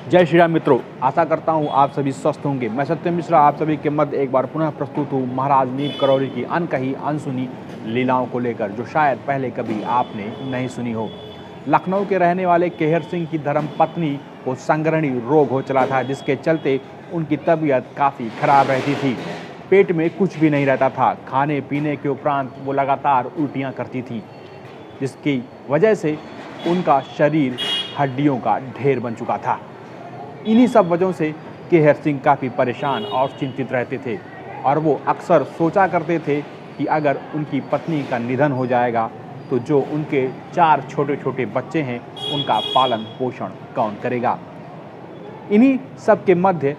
जय श्री राम मित्रों, आशा करता हूँ आप सभी स्वस्थ होंगे। मैं सत्यम मिश्रा आप सभी के मध्य एक बार पुनः प्रस्तुत हूँ महाराज नीप करौरी की अनकही अनसुनी लीलाओं को लेकर, जो शायद पहले कभी आपने नहीं सुनी हो। लखनऊ के रहने वाले केहर सिंह की धर्म पत्नी को संग्रहणी रोग हो चला था, जिसके चलते उनकी तबीयत काफ़ी खराब रहती थी। पेट में कुछ भी नहीं रहता था। खाने पीने के उपरांत वो लगातार उल्टियाँ करती थी, जिसकी वजह से उनका शरीर हड्डियों का ढेर बन चुका था। इन्हीं सब वजहों से केहर सिंह काफ़ी परेशान और चिंतित रहते थे और वो अक्सर सोचा करते थे कि अगर उनकी पत्नी का निधन हो जाएगा तो जो उनके 4 छोटे छोटे बच्चे हैं उनका पालन पोषण कौन करेगा। इन्हीं सब के मध्य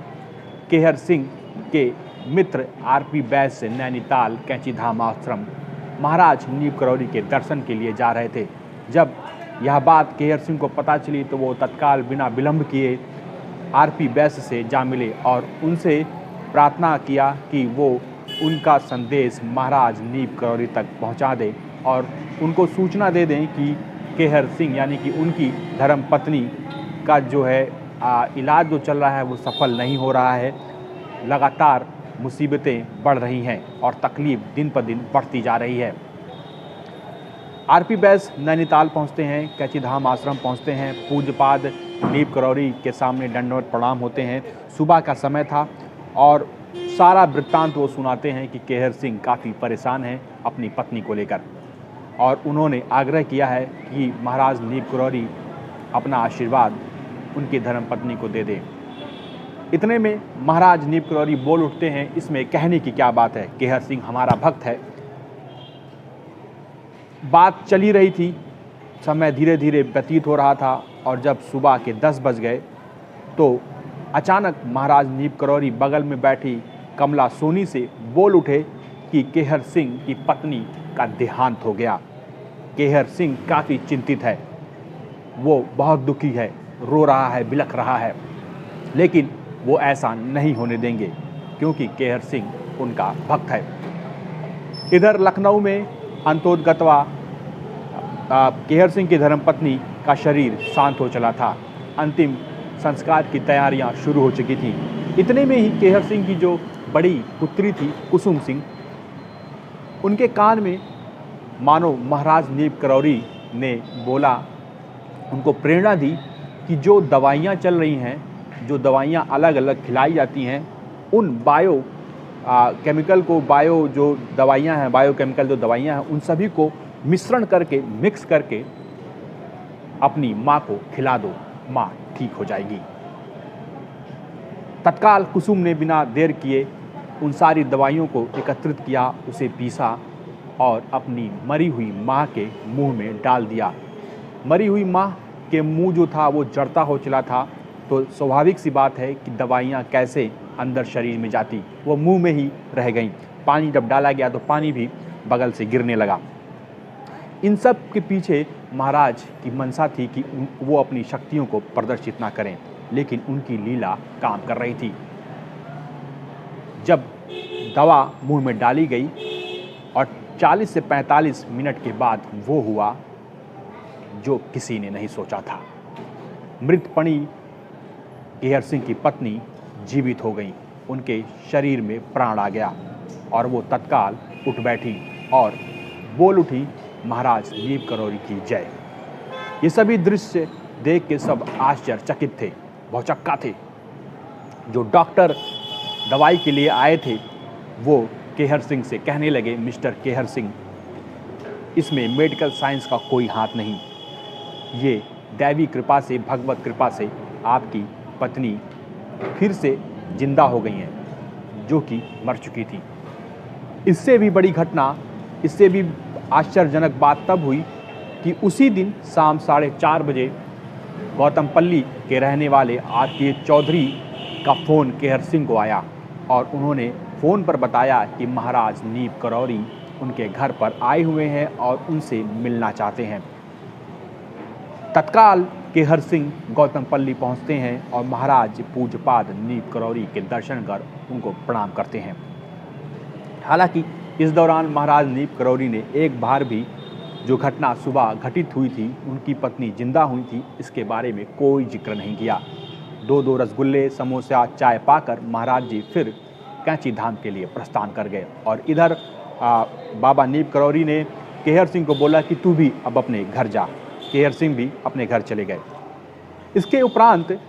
केहर सिंह के मित्र आरपी बैस से नैनीताल कैंचीधाम आश्रम महाराज नीप करौरी के दर्शन के लिए जा रहे थे। जब यह बात केहर सिंह को पता चली तो वो तत्काल बिना विलंब किए आरपी बैस से जा मिले और उनसे प्रार्थना किया कि वो उनका संदेश महाराज नीप करौरी तक पहुंचा दे और उनको सूचना दे दें कि केहर सिंह यानी कि उनकी धर्म पत्नी का जो है इलाज जो चल रहा है वो सफल नहीं हो रहा है। लगातार मुसीबतें बढ़ रही हैं और तकलीफ दिन पर दिन बढ़ती जा रही है। आरपी बैस नैनीताल पहुंचते हैं, कैंचीधाम आश्रम पहुंचते हैं, पूज्यपाद नीप करौरी के सामने दंडवत प्रणाम होते हैं। सुबह का समय था और सारा वृत्तांत वो सुनाते हैं कि केहर सिंह काफ़ी परेशान हैं अपनी पत्नी को लेकर और उन्होंने आग्रह किया है कि महाराज नीप करौरी अपना आशीर्वाद उनकी धर्मपत्नी को दे दें। इतने में महाराज नीप करौरी बोल उठते हैं, इसमें कहने की क्या बात है, केहर सिंह हमारा भक्त है। बात चली रही थी, समय धीरे धीरे व्यतीत हो रहा था और जब सुबह के 10 बज गए तो अचानक महाराज नीप करौरी बगल में बैठी कमला सोनी से बोल उठे कि केहर सिंह की पत्नी का देहांत हो गया। केहर सिंह काफ़ी चिंतित है, वो बहुत दुखी है, रो रहा है, बिलख रहा है, लेकिन वो ऐसा नहीं होने देंगे क्योंकि केहर सिंह उनका भक्त है। इधर लखनऊ में अंतोदगतवा केहर सिंह की धर्मपत्नी का शरीर शांत हो चला था। अंतिम संस्कार की तैयारियां शुरू हो चुकी थी। इतने में ही केहर सिंह की जो बड़ी पुत्री थी कुसुम सिंह, उनके कान में मानो महाराज नीप करौरी ने बोला, उनको प्रेरणा दी कि जो दवाइयां चल रही हैं, जो दवाइयां अलग अलग खिलाई जाती हैं, उन केमिकल को जो दवाइयां हैं, बायोकेमिकल जो दवाइयां हैं, उन सभी को मिश्रण करके मिक्स करके अपनी माँ को खिला दो, माँ ठीक हो जाएगी। तत्काल कुसुम ने बिना देर किए उन सारी दवाइयों को एकत्रित किया, उसे पीसा और अपनी मरी हुई माँ के मुंह में डाल दिया। मरी हुई माँ के मुंह जो था वो जड़ता हो चला था, तो स्वाभाविक सी बात है कि दवाइयाँ कैसे अंदर शरीर में जाती, वो मुंह में ही रह गईं। पानी जब डाला गया तो पानी भी बगल से गिरने लगा। इन सब के पीछे महाराज की मनसा थी कि वो अपनी शक्तियों को प्रदर्शित ना करें, लेकिन उनकी लीला काम कर रही थी। जब दवा मुंह में डाली गई और 40 से 45 मिनट के बाद वो हुआ जो किसी ने नहीं सोचा था। मृतपणी केहर सिंह की पत्नी जीवित हो गई, उनके शरीर में प्राण आ गया और वो तत्काल उठ बैठी और बोल उठी, महाराज नीप करौरी की जय। ये सभी दृश्य देख के सब आश्चर्यचकित थे, भौचक्का थे। जो डॉक्टर दवाई के लिए आए थे वो केहर सिंह से कहने लगे, मिस्टर केहर सिंह, इसमें मेडिकल साइंस का कोई हाथ नहीं, ये दैवी कृपा से, भगवत कृपा से आपकी पत्नी फिर से जिंदा हो गई हैं, जो कि मर चुकी थी। इससे भी बड़ी घटना, इससे भी आश्चर्यजनक बात तब हुई कि उसी दिन शाम 4:30 बजे गौतमपल्ली के रहने वाले आरके चौधरी का फ़ोन केहर सिंह को आया और उन्होंने फ़ोन पर बताया कि महाराज नीप करौरी उनके घर पर आए हुए हैं और उनसे मिलना चाहते हैं। तत्काल केहर सिंह गौतमपल्ली पहुंचते हैं और महाराज पूज्यपाद नीप करौरी के दर्शन कर उनको प्रणाम करते हैं। हालांकि इस दौरान महाराज नीप करौरी ने एक बार भी जो घटना सुबह घटित हुई थी, उनकी पत्नी जिंदा हुई थी, इसके बारे में कोई जिक्र नहीं किया। दो रसगुल्ले, समोसा, चाय पाकर महाराज जी फिर कैंची धाम के लिए प्रस्थान कर गए। और इधर बाबा नीप करौरी ने केहर सिंह को बोला कि तू भी अब अपने घर जा। केहर सिंह भी अपने घर चले गए। इसके उपरांत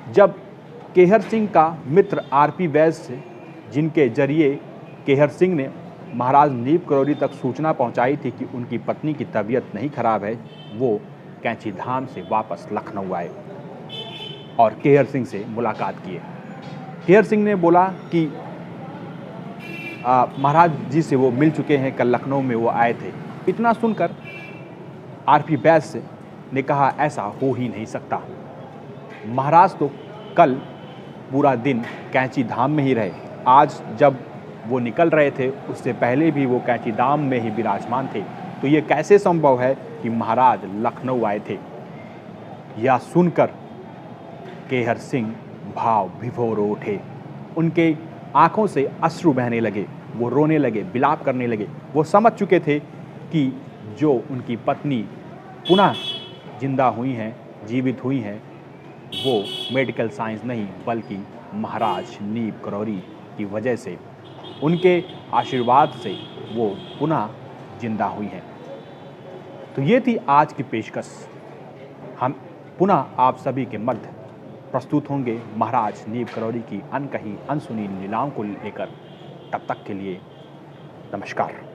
जब केहर सिंह का मित्र आरपी वैश्य, जिनके जरिए केहर सिंह ने महाराज नीप करौरी तक सूचना पहुंचाई थी कि उनकी पत्नी की तबीयत नहीं खराब है, वो कैंची धाम से वापस लखनऊ आए और केहर सिंह से मुलाकात किए। केहर सिंह ने बोला कि महाराज जी से वो मिल चुके हैं, कल लखनऊ में वो आए थे। इतना सुनकर आरपी वैश्य ने कहा ऐसा हो ही नहीं सकता। महाराज तो कल पूरा दिन कैंची धाम में ही रहे, आज जब वो निकल रहे थे उससे पहले भी वो कैंची धाम में ही विराजमान थे, तो ये कैसे संभव है कि महाराज लखनऊ आए थे। यह सुनकर केहर सिंह भाव विभोर उठे, उनके आंखों से अश्रु बहने लगे, वो रोने लगे, विलाप करने लगे। वो समझ चुके थे कि जो उनकी पत्नी पुनः जिंदा हुई हैं, जीवित हुई हैं, वो मेडिकल साइंस नहीं बल्कि महाराज नीप करौरी की वजह से, उनके आशीर्वाद से वो पुनः जिंदा हुई हैं। तो ये थी आज की पेशकश। हम पुनः आप सभी के मध्य प्रस्तुत होंगे महाराज नीप करौरी की अनकही अनसुनी लीलाओं को लेकर। तब तक के लिए नमस्कार।